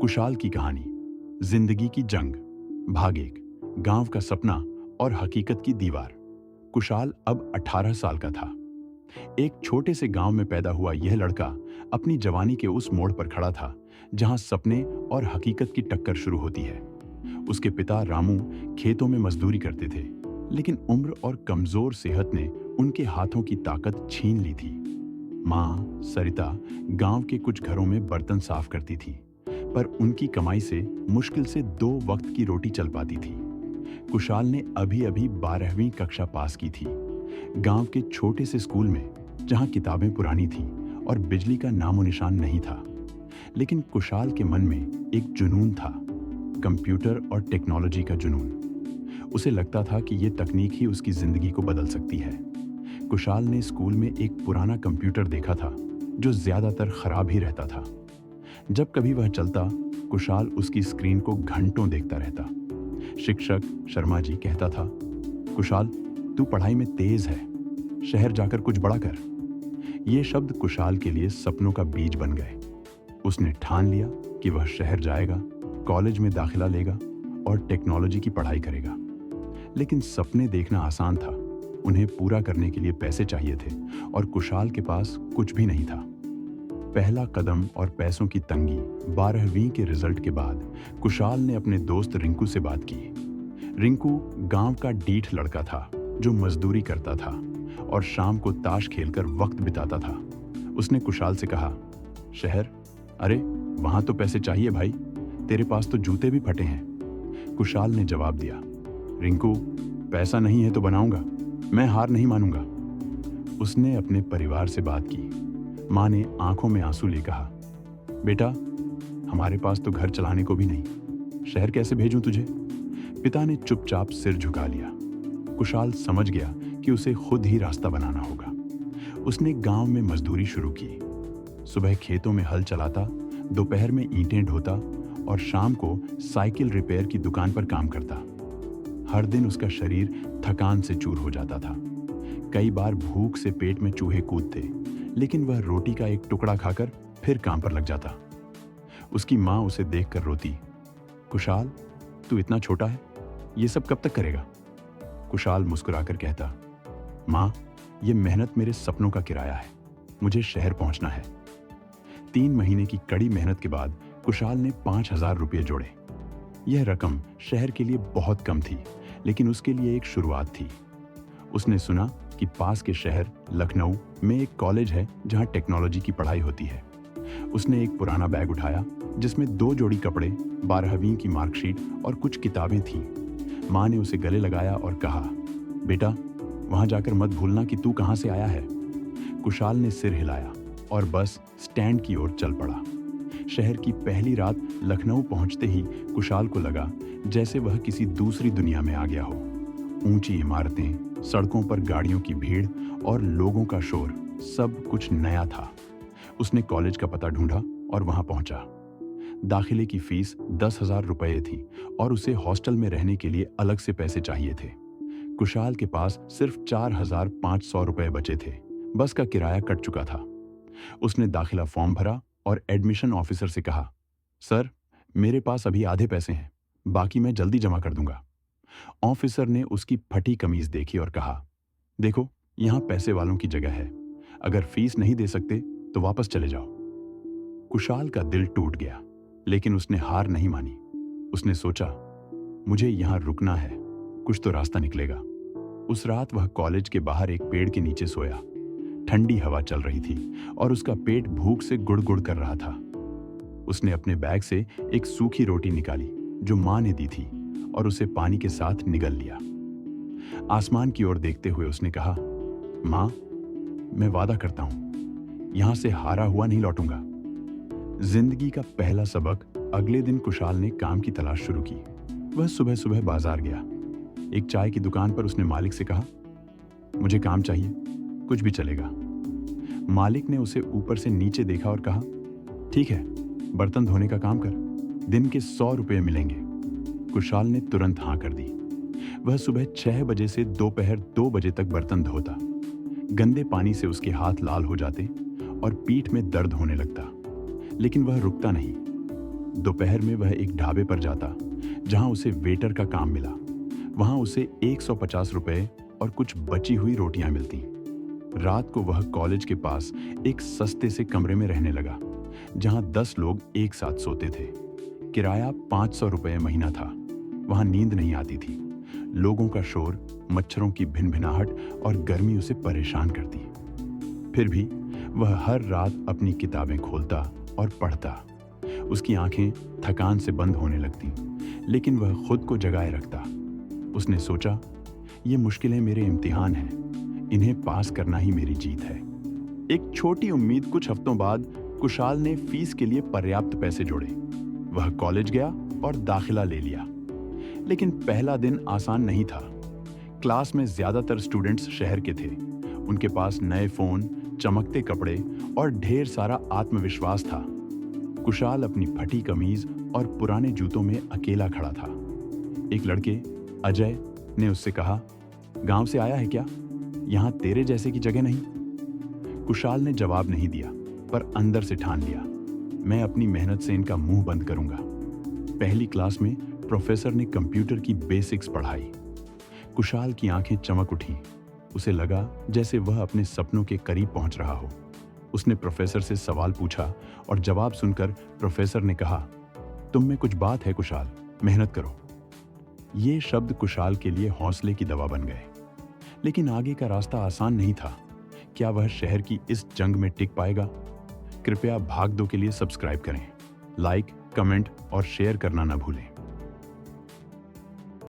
कुशाल की कहानी, जिंदगी की जंग, भाग एक, गांव का सपना और हकीकत की दीवार। कुशाल अब 18 साल का था। एक छोटे से गांव में पैदा हुआ यह लड़का अपनी जवानी के उस मोड़ पर खड़ा था जहां सपने और हकीकत की टक्कर शुरू होती है। उसके पिता रामू खेतों में मजदूरी करते थे, लेकिन उम्र और कमजोर सेहत ने उनके हाथों की ताकत छीन ली थी। माँ सरिता गांव के कुछ घरों में बर्तन साफ करती थी, पर उनकी कमाई से मुश्किल से 2 वक्त की रोटी चल पाती थी। कुशाल ने अभी अभी 12वीं कक्षा पास की थी। गांव के छोटे से स्कूल में, जहां किताबें पुरानी थीं और बिजली का नामो निशान नहीं था, लेकिन कुशाल के मन में एक जुनून था, कंप्यूटर और टेक्नोलॉजी का जुनून। उसे लगता था कि ये तकनीक ही उसकी जिंदगी को बदल सकती है। कुशाल ने स्कूल में एक पुराना कंप्यूटर देखा था जो ज्यादातर खराब ही रहता था। जब कभी वह चलता, कुशाल उसकी स्क्रीन को घंटों देखता रहता। शिक्षक शर्मा जी कहता था, कुशाल तू पढ़ाई में तेज है, शहर जाकर कुछ बड़ा कर। ये शब्द कुशाल के लिए सपनों का बीज बन गए। उसने ठान लिया कि वह शहर जाएगा, कॉलेज में दाखिला लेगा और टेक्नोलॉजी की पढ़ाई करेगा। लेकिन सपने देखना आसान था, उन्हें पूरा करने के लिए पैसे चाहिए थे और कुशाल के पास कुछ भी नहीं था। पहला कदम और पैसों की तंगी। 12वीं के रिजल्ट के बाद कुशाल ने अपने दोस्त रिंकू से बात की। रिंकू गांव का डीठ लड़का था जो मजदूरी करता था और शाम को ताश खेलकर वक्त बिताता था। उसने कुशाल से कहा, शहर? अरे वहां तो पैसे चाहिए भाई, तेरे पास तो जूते भी फटे हैं। कुशाल ने जवाब दिया, रिंकू पैसा नहीं है तो बनाऊंगा, मैं हार नहीं मानूंगा। उसने अपने परिवार से बात की। माँ ने आंखों में आंसू ले कहा, बेटा हमारे पास तो घर चलाने को भी नहीं, शहर कैसे भेजूं तुझे? पिता ने चुपचाप सिर झुका लिया। कुशाल समझ गया कि उसे खुद ही रास्ता बनाना होगा। उसने गांव में मजदूरी शुरू की। सुबह खेतों में हल चलाता, दोपहर में ईंटें ढोता और शाम को साइकिल रिपेयर की दुकान पर काम करता। हर दिन उसका शरीर थकान से चूर हो जाता था। कई बार भूख से पेट में चूहे कूदते, लेकिन वह रोटी का एक टुकड़ा खाकर फिर काम पर लग जाता। उसकी माँ उसे देखकर रोती, कुशाल तू इतना छोटा है, ये सब कब तक करेगा? कुशाल मुस्कुराकर कहता, माँ ये मेहनत मेरे सपनों का किराया है, मुझे शहर पहुंचना है। 3 महीने की कड़ी मेहनत के बाद कुशाल ने 5,000 रुपये जोड़े। यह रकम शहर के लिए बहुत कम थी, लेकिन उसके लिए एक शुरुआत थी। उसने सुना कि पास के शहर लखनऊ में एक कॉलेज है जहां टेक्नोलॉजी की पढ़ाई होती है। उसने एक पुराना बैग उठाया जिसमें 2 जोड़ी कपड़े, 12वीं की मार्कशीट और कुछ किताबें थीं। माँ ने उसे गले लगाया और कहा, बेटा वहां जाकर मत भूलना कि तू कहां से आया है। कुशाल ने सिर हिलाया और बस स्टैंड की ओर चल पड़ा। शहर की पहली रात लखनऊ पहुंचते ही कुशाल को लगा जैसे वह किसी दूसरी दुनिया में आ गया हो। ऊंची इमारतें, सड़कों पर गाड़ियों की भीड़ और लोगों का शोर, सब कुछ नया था। उसने कॉलेज का पता ढूंढा और वहां पहुंचा। दाखिले की फीस 10,000 रुपये थी और उसे हॉस्टल में रहने के लिए अलग से पैसे चाहिए थे। कुशाल के पास सिर्फ 4,500 रुपये बचे थे। बस का किराया कट चुका था। उसने दाखिला फॉर्म भरा और एडमिशन ऑफिसर से कहा, सर मेरे पास अभी आधे पैसे हैं, बाकी मैं जल्दी जमा कर दूंगा। ऑफिसर ने उसकी फटी कमीज देखी और कहा, देखो यहां पैसे वालों की जगह है, अगर फीस नहीं दे सकते तो वापस चले जाओ। कुशाल का दिल टूट गया, लेकिन उसने हार नहीं मानी। उसने सोचा, मुझे यहां रुकना है, कुछ तो रास्ता निकलेगा। उस रात वह कॉलेज के बाहर एक पेड़ के नीचे सोया। ठंडी हवा चल रही थी और उसका पेट भूख से गुड़-गुड़ कर रहा था। उसने अपने बैग से एक सूखी रोटी निकाली जो माँ ने दी थी और उसे पानी के साथ निगल लिया। आसमान की ओर देखते हुए उसने कहा, माँ मैं वादा करता हूं यहां से हारा हुआ नहीं लौटूंगा। जिंदगी का पहला सबक। अगले दिन कुशाल ने काम की तलाश शुरू की। वह सुबह सुबह बाजार गया। एक चाय की दुकान पर उसने मालिक से कहा, मुझे काम चाहिए, कुछ भी चलेगा। मालिक ने उसे ऊपर से नीचे देखा और कहा, ठीक है बर्तन धोने का काम कर, दिन के 100 रुपये मिलेंगे। कुशाल ने तुरंत हाँ कर दी। वह सुबह 6 बजे से दोपहर 2 बजे तक बर्तन धोता। गंदे पानी से उसके हाथ लाल हो जाते और पीठ में दर्द होने लगता, लेकिन वह रुकता नहीं। दोपहर में वह एक ढाबे पर जाता जहां उसे वेटर का काम मिला। वहां उसे 150 रुपए और कुछ बची हुई रोटियां मिलती। रात को वह कॉलेज के पास एक सस्ते से कमरे में रहने लगा जहां 10 लोग एक साथ सोते थे। किराया 500 रुपए महीना था। वहां नींद नहीं आती थी। लोगों का शोर, मच्छरों की भिनभिनाहट और गर्मी उसे परेशान करती। फिर भी वह हर रात अपनी किताबें खोलता और पढ़ता। उसकी आंखें थकान से बंद होने लगती, लेकिन वह खुद को जगाए रखता। उसने सोचा, ये मुश्किलें मेरे इम्तिहान हैं, इन्हें पास करना ही मेरी जीत है। एक छोटी उम्मीद। कुछ हफ्तों बाद कुशाल ने फीस के लिए पर्याप्त पैसे जोड़े। वह कॉलेज गया और दाखिला ले लिया। लेकिन पहला दिन आसान नहीं था। क्लास में ज्यादातर स्टूडेंट्स शहर के थे। उनके पास नए फोन, चमकते कपड़े और ढेर सारा आत्मविश्वास था। कुशाल अपनी फटी कमीज और पुराने जूतों में अकेला खड़ा था। एक लड़के, अजय, ने उससे कहा, गांव से आया है क्या? यहां तेरे जैसे की जगह नहीं। कुशाल ने जवाब नहीं दिया, पर अंदर से ठान लिया, मैं अपनी मेहनत से इनका मुंह बंद करूंगा। पहली क्लास में प्रोफेसर ने कंप्यूटर की बेसिक्स पढ़ाई। कुशाल की आंखें चमक उठी। उसे लगा जैसे वह अपने सपनों के करीब पहुंच रहा हो। उसने प्रोफेसर से सवाल पूछा और जवाब सुनकर प्रोफेसर ने कहा, तुम में कुछ बात है कुशाल, मेहनत करो। ये शब्द कुशाल के लिए हौसले की दवा बन गए। लेकिन आगे का रास्ता आसान नहीं था। क्या वह शहर की इस जंग में टिक पाएगा? कृपया भाग 2 के लिए सब्सक्राइब करें। लाइक, कमेंट और शेयर करना न भूलें।